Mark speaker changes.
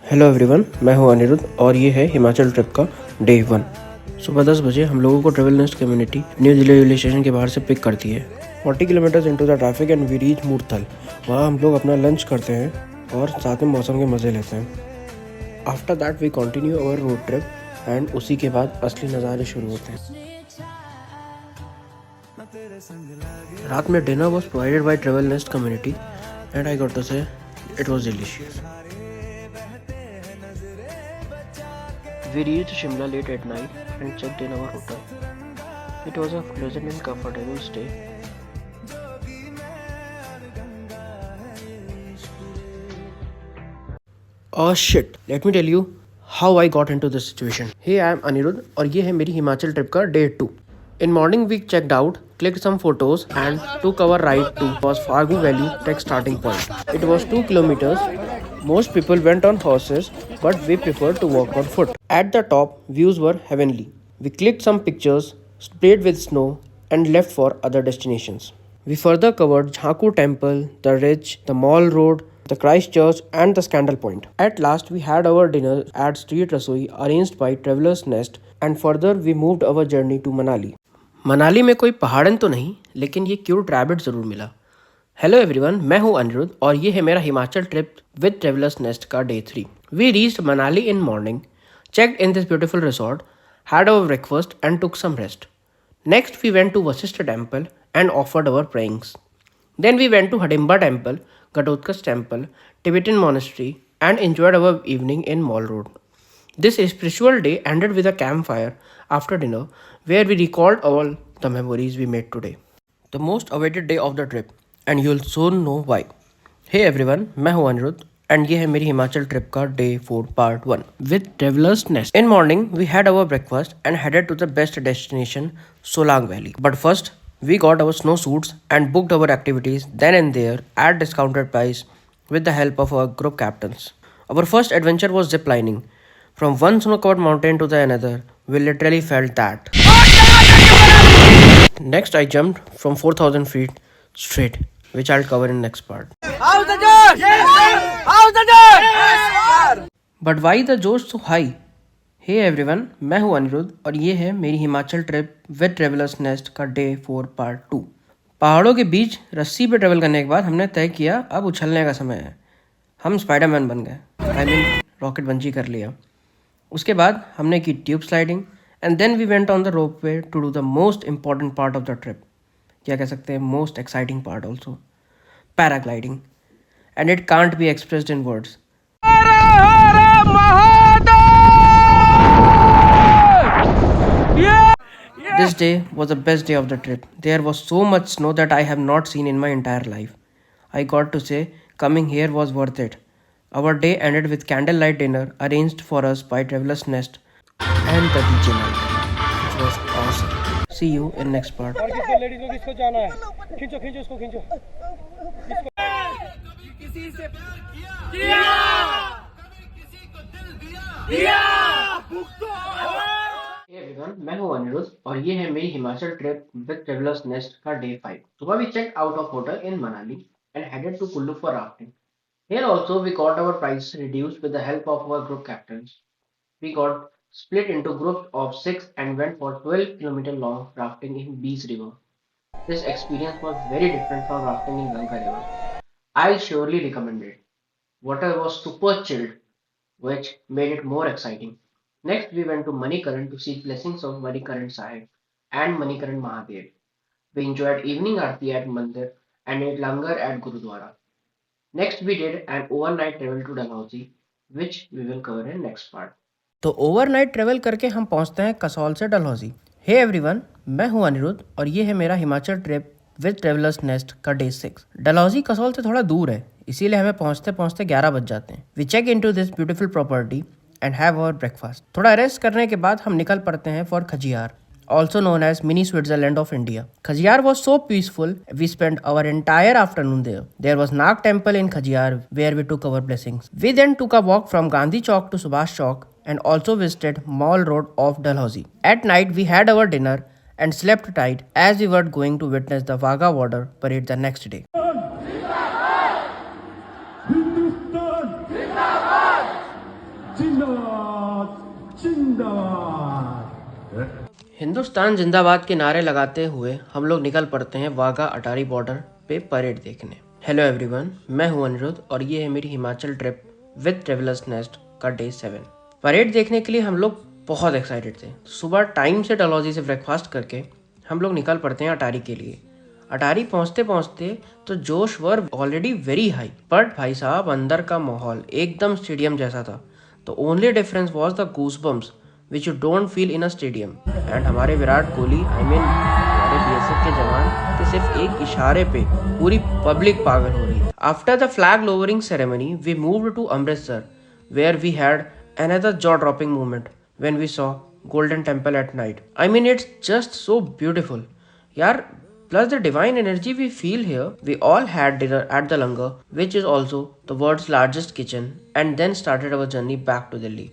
Speaker 1: Hello everyone, मैं हूं अनिरुद्ध और ये है हिमाचल ट्रिप का डे 1। सुबह 10 बजे हम लोगों को travel nest community new Delhi railway station के बाहर से पिक करती है। 40 kilometres into the traffic and we reach Murthal. वहाँ हम लोग अपना लंच करते हैं और साथ में मौसम के मज़े लेते हैं। After that we continue our road trip and उसी के बाद असली नज़ारे शुरू होते हैं। रात में dinner was provided by Travel nest community and I got to say it was delicious. We reached Shimla late at night and checked in our hotel. It was a pleasant and comfortable stay. Oh shit! Let me tell you how I got into this situation. Hey, I am Anirudh और ये है मेरी Himachal trip का day 2. In morning we checked out, clicked some photos and took our ride to Fargu Valley Trek starting point. It was 2 kilometers. Most people went on horses, but we preferred to walk on foot. At the top, views were heavenly. We clicked some pictures, sprayed with snow, and left for other destinations. We further covered Jhaku Temple, the Ridge, the Mall Road, the Christ Church, and the Scandal Point. At last, we had our dinner at Street Rasoi arranged by Traveller's Nest, and further we moved our journey to Manali. Manali में कोई पहाड़न तो नहीं, लेकिन ये cute rabbit ज़रूर मिला। Hello everyone, मैं हूं अनिरुद्ध और ये है मेरा Himachal trip with travellers Nest का day 3। We reached Manali in morning, checked in this beautiful resort, had our breakfast and took some rest. Next we went to Vasishtha temple and offered our prayings. Then we went to Hidimba temple, Gatotka's temple, Tibetan monastery and enjoyed our evening in Mall Road. This spiritual day ended with a campfire after dinner where we recalled all the memories we made today. The most awaited day of the trip and you'll soon know why. Hey everyone, मैं हूं Anirudh and ये है मेरी Himachal trip का day 4 part 1 with travellers nest. In morning we had our breakfast and headed to the best destination Solang valley. But first we got our snow suits and booked our activities then and there at discounted price with the help of our group captains. Our first adventure was zip lining. From one snow-covered mountain to the another, we literally felt that. Next I jumped from 4,000 feet straight, which I'll cover in next part. How's the Josh? Yes, how's the Josh? Yes, But why the Josh so high? Hey everyone, मैं हूँ अनिरुद्ध और ये है मेरी Himachal trip with travellers Nest का day 4 part 2। पहाड़ों के बीच रस्सी पे ट्रेवल करने के बाद हमने तय किया अब उछलने का समय है। हम स्पाइडरमैन बन गए, आई मीन रॉकेट बंजी कर लिया। उसके बाद हमने की tube sliding and then we went on the rope way to do the most important part of the trip, क्या कह सकते हैं most exciting part also, paragliding, and it can't be expressed in words. This day was the best day of the trip. There was so much snow that I have not seen in my entire life. I got to say, coming here was worth it. Our day ended with candlelight dinner arranged for us by Traveller's Nest and the DJ night, which was awesome. See you in next part. किसी से प्यार किया, कभी किसी को दिल दिया, Hey everyone, मैं हूँ अनिरुद्ध और ये है मेरी Himachal trip with travellers Nest का डे 5। सुबह we checked out of hotel in Manali and headed to Kullu for rafting. Here also we got our price reduced with the help of our group captains. We got split into groups of 6 and went for 12-kilometer long rafting in Bees River. This experience was very different from rafting in Ganga River. I surely recommend it. Water was super chilled, which made it more exciting. Next, we went to Manikaran to seek blessings of Manikaran Sahib and Manikaran Mahadev. We enjoyed evening aarti at Mandir and ate langar at Gurudwara. Next, we did an overnight travel to Dalhousie, which we will cover in next part. तो overnight travel करके हम पहुंचते हैं कसौल से Dalhousie. Hey everyone, मैं हूं अनिरुद्ध और ये है मेरा Himachal trip with travellers Nest का डे 6। डलहौजी कसौल से थोड़ा दूर है, इसीलिए हमें पहुंचते पहुंचते 11 बज जाते हैं। We check into this beautiful property and have our breakfast. थोड़ा रेस्ट करने के बाद हम निकल पड़ते हैं for Khajjiar, also known as mini Switzerland of India. Khajiyar was so peaceful, we spent our entire afternoon there. There was Nag temple in Khajiyar where we took our blessings. We then took a walk from Gandhi Chowk to Subhash Chowk and also visited Mall Road of Dalhousie. At night, we had our dinner and slept tight as we were going to witness the Wagah border parade the next day. Hindustan जिंदाबाद के नारे लगाते हुए हम लोग निकल पड़ते हैं वाघा अटारी बॉर्डर पे परेड देखने। हेलो एवरीवन, मैं हूं अनिरुद्ध और ये है मेरी Himachal trip with travellers Nest का डे 7। परेड देखने के लिए हम लोग बहुत एक्साइटेड थे। सुबह टाइम से डलहौजी से ब्रेकफास्ट करके हम लोग निकल पड़ते हैं अटारी के लिए। अटारी पहुंचते पहुंचते तो जोश were already very high, but भाई साहब अंदर का माहौल एकदम स्टेडियम जैसा था। तो only difference was the goosebumps which you don't feel in a stadium. And हमारे विराट कोहली हमारे बीएसएफ के जवान के सिर्फ एक इशारे पे पूरी पब्लिक पागल हो रही है। After the flag lowering ceremony we moved to Amritsar where we had another jaw-dropping moment when we saw Golden Temple at night. I mean, it's just so beautiful. यार, plus the divine energy we feel here. We all had dinner at the Langar, which is also the world's largest kitchen, and then started our journey back to Delhi.